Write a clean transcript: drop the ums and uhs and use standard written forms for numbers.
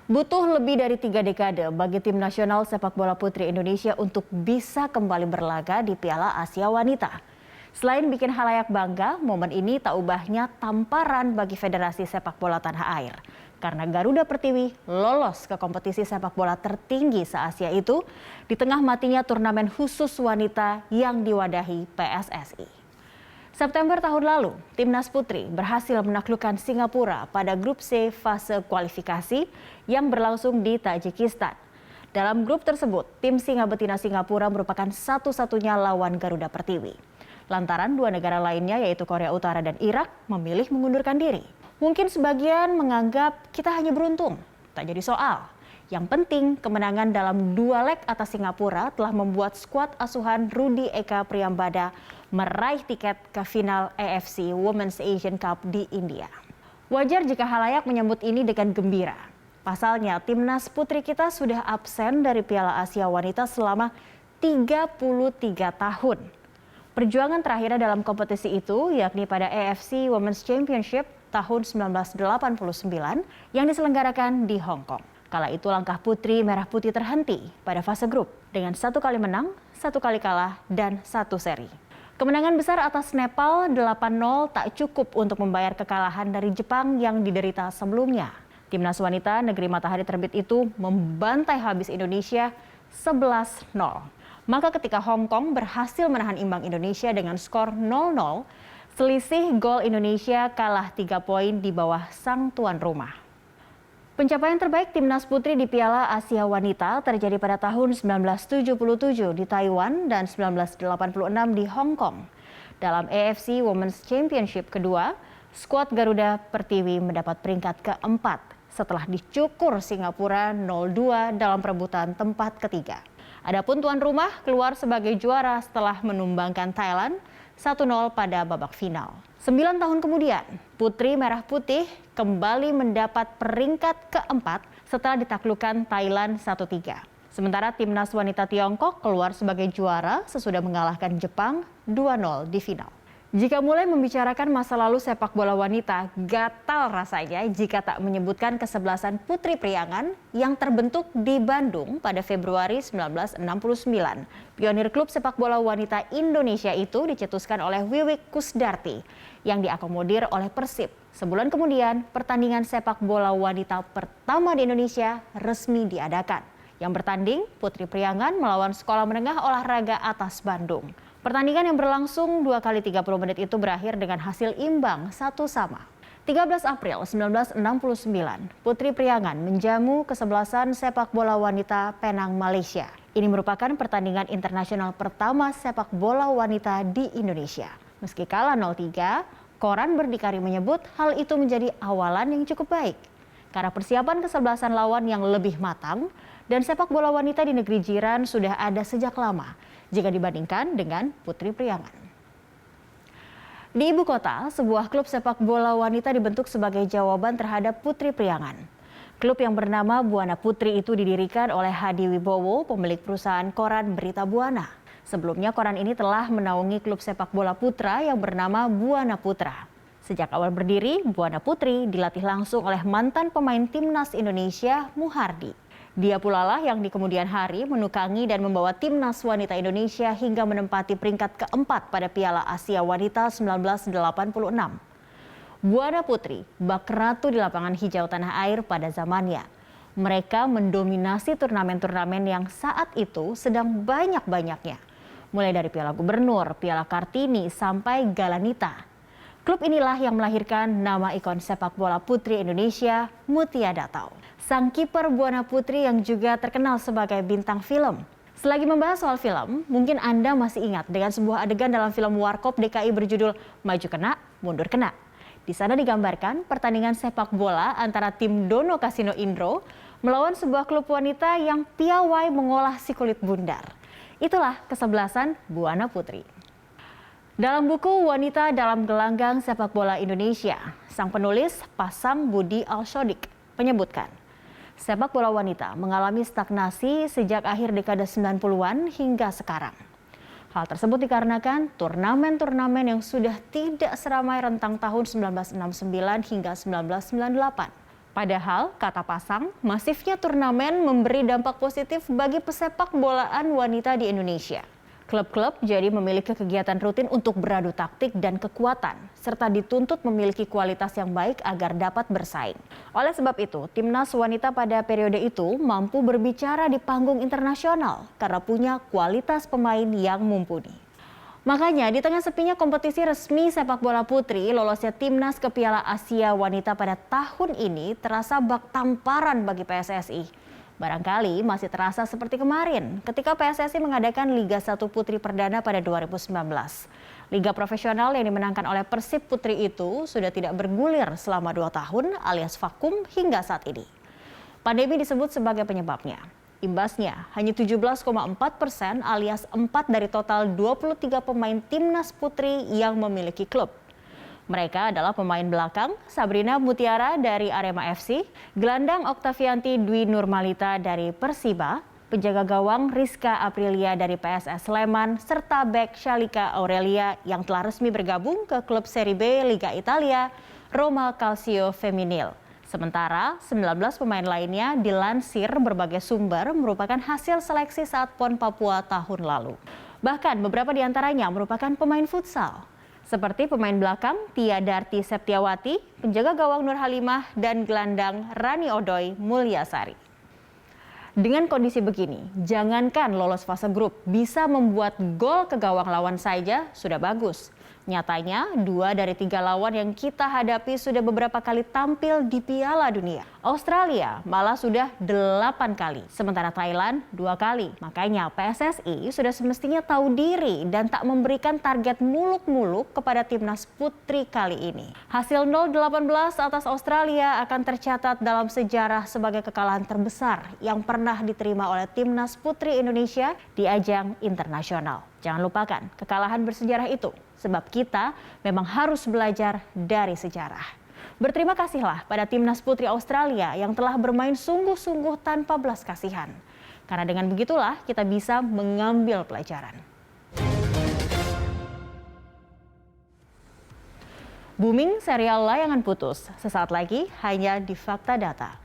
Butuh lebih dari 3 dekade bagi tim nasional sepak bola putri Indonesia untuk bisa kembali berlaga di Piala Asia Wanita. Selain bikin halayak bangga, momen ini tak ubahnya tamparan bagi Federasi Sepak Bola Tanah Air. Karena Garuda Pertiwi lolos ke kompetisi sepak bola tertinggi se-Asia itu di tengah matinya turnamen khusus wanita yang diwadahi PSSI. September tahun lalu, Timnas Putri berhasil menaklukkan Singapura pada grup C fase kualifikasi yang berlangsung di Tajikistan. Dalam grup tersebut, tim Singa Betina Singapura merupakan satu-satunya lawan Garuda Pertiwi. Lantaran dua negara lainnya yaitu Korea Utara dan Irak memilih mengundurkan diri. Mungkin sebagian menganggap kita hanya beruntung, tak jadi soal. Yang penting, kemenangan dalam 2 leg atas Singapura telah membuat skuad asuhan Rudy Eka Priambada meraih tiket ke final AFC Women's Asian Cup di India. Wajar jika halayak menyambut ini dengan gembira. Pasalnya, timnas putri kita sudah absen dari Piala Asia Wanita selama 33 tahun. Perjuangan terakhirnya dalam kompetisi itu yakni pada AFC Women's Championship tahun 1989 yang diselenggarakan di Hong Kong. Kala itu langkah putri merah putih terhenti pada fase grup dengan 1 kali menang, 1 kali kalah, dan 1 seri. Kemenangan besar atas Nepal 8-0 tak cukup untuk membayar kekalahan dari Jepang yang diderita sebelumnya. Timnas wanita negeri matahari terbit itu membantai habis Indonesia 11-0. Maka ketika Hong Kong berhasil menahan imbang Indonesia dengan skor 0-0, selisih gol Indonesia kalah 3 poin di bawah sang tuan rumah. Pencapaian terbaik timnas putri di Piala Asia Wanita terjadi pada tahun 1977 di Taiwan dan 1986 di Hong Kong. Dalam AFC Women's Championship kedua, skuad Garuda Pertiwi mendapat peringkat keempat setelah dicukur Singapura 0-2 dalam perebutan tempat ketiga. Adapun tuan rumah keluar sebagai juara setelah menumbangkan Thailand 1-0 pada babak final. 9 tahun kemudian, Putri Merah Putih kembali mendapat peringkat keempat setelah ditaklukkan Thailand 1-3. Sementara timnas wanita Tiongkok keluar sebagai juara sesudah mengalahkan Jepang 2-0 di final. Jika mulai membicarakan masa lalu sepak bola wanita, gatal rasanya jika tak menyebutkan kesebelasan Putri Priangan yang terbentuk di Bandung pada Februari 1969. Pionir klub sepak bola wanita Indonesia itu dicetuskan oleh Wiwik Kusdarti yang diakomodir oleh Persib. Sebulan kemudian, pertandingan sepak bola wanita pertama di Indonesia resmi diadakan. Yang bertanding, Putri Priangan melawan Sekolah Menengah Olahraga Atas Bandung. Pertandingan yang berlangsung 2 kali 30 menit itu berakhir dengan hasil imbang 1-1. 13 April 1969, Putri Priangan menjamu kesebelasan sepak bola wanita Penang, Malaysia. Ini merupakan pertandingan internasional pertama sepak bola wanita di Indonesia. Meski kalah 0-3, koran berdikari menyebut hal itu menjadi awalan yang cukup baik. Karena persiapan kesebelasan lawan yang lebih matang dan sepak bola wanita di negeri jiran sudah ada sejak lama jika dibandingkan dengan Putri Priangan. Di ibu kota, sebuah klub sepak bola wanita dibentuk sebagai jawaban terhadap Putri Priangan. Klub yang bernama Buana Putri itu didirikan oleh Hadi Wibowo, pemilik perusahaan koran Berita Buana. Sebelumnya koran ini telah menaungi klub sepak bola putra yang bernama Buana Putra. Sejak awal berdiri, Buana Putri dilatih langsung oleh mantan pemain timnas Indonesia, Muhardi. Dia pula lah yang di kemudian hari menukangi dan membawa timnas wanita Indonesia hingga menempati peringkat keempat pada Piala Asia Wanita 1986. Buana Putri bak ratu di lapangan hijau tanah air pada zamannya. Mereka mendominasi turnamen-turnamen yang saat itu sedang banyak-banyaknya. Mulai dari Piala Gubernur, Piala Kartini, sampai Galanita. Klub inilah yang melahirkan nama ikon sepak bola putri Indonesia, Mutia Datau. Sang kiper Buana Putri yang juga terkenal sebagai bintang film. Selagi membahas soal film, mungkin Anda masih ingat dengan sebuah adegan dalam film Warkop DKI berjudul Maju Kena, Mundur Kena. Di sana digambarkan pertandingan sepak bola antara tim Dono Kasino Indro melawan sebuah klub wanita yang piawai mengolah si kulit bundar. Itulah kesebelasan Buana Putri. Dalam buku Wanita dalam Gelanggang Sepak Bola Indonesia, sang penulis Pasang Budi Al-Sodik menyebutkan, sepak bola wanita mengalami stagnasi sejak akhir dekade 90-an hingga sekarang. Hal tersebut dikarenakan turnamen-turnamen yang sudah tidak seramai rentang tahun 1969 hingga 1998. Padahal, kata Pasang, masifnya turnamen memberi dampak positif bagi pesepak bolaan wanita di Indonesia. Klub-klub jadi memiliki kegiatan rutin untuk beradu taktik dan kekuatan, serta dituntut memiliki kualitas yang baik agar dapat bersaing. Oleh sebab itu, timnas wanita pada periode itu mampu berbicara di panggung internasional karena punya kualitas pemain yang mumpuni. Makanya di tengah sepinya kompetisi resmi sepak bola putri, lolosnya timnas ke Piala Asia Wanita pada tahun ini terasa bak tamparan bagi PSSI. Barangkali masih terasa seperti kemarin ketika PSSI mengadakan Liga 1 Putri Perdana pada 2019. Liga profesional yang dimenangkan oleh Persib Putri itu sudah tidak bergulir selama 2 tahun alias vakum hingga saat ini. Pandemi disebut sebagai penyebabnya. Imbasnya, hanya 17,4% alias 4 dari total 23 pemain timnas putri yang memiliki klub. Mereka adalah pemain belakang Sabrina Mutiara dari Arema FC, gelandang Oktavianti Dwi Nurmalita dari Persiba, penjaga gawang Rizka Aprilia dari PSS Sleman, serta bek Shalika Aurelia yang telah resmi bergabung ke klub Serie B Liga Italia, Roma Calcio Femminile. Sementara 19 pemain lainnya dilansir berbagai sumber merupakan hasil seleksi saat PON Papua tahun lalu. Bahkan beberapa di antaranya merupakan pemain futsal. Seperti pemain belakang Tia Darti Septiawati, penjaga gawang Nur Halimah, dan gelandang Rani Odoy Mulyasari. Dengan kondisi begini, jangankan lolos fase grup, bisa membuat gol ke gawang lawan saja sudah bagus. Nyatanya, 2 dari 3 lawan yang kita hadapi sudah beberapa kali tampil di Piala Dunia. Australia malah sudah 8 kali, sementara Thailand 2 kali. Makanya PSSI sudah semestinya tahu diri dan tak memberikan target muluk-muluk kepada timnas putri kali ini. Hasil 0-18 atas Australia akan tercatat dalam sejarah sebagai kekalahan terbesar yang pernah diterima oleh timnas putri Indonesia di ajang internasional. Jangan lupakan kekalahan bersejarah itu, sebab kita memang harus belajar dari sejarah. Berterima kasihlah pada timnas putri Australia yang telah bermain sungguh-sungguh tanpa belas kasihan. Karena dengan begitulah kita bisa mengambil pelajaran. Booming serial Layangan Putus, sesaat lagi hanya di Fakta Data.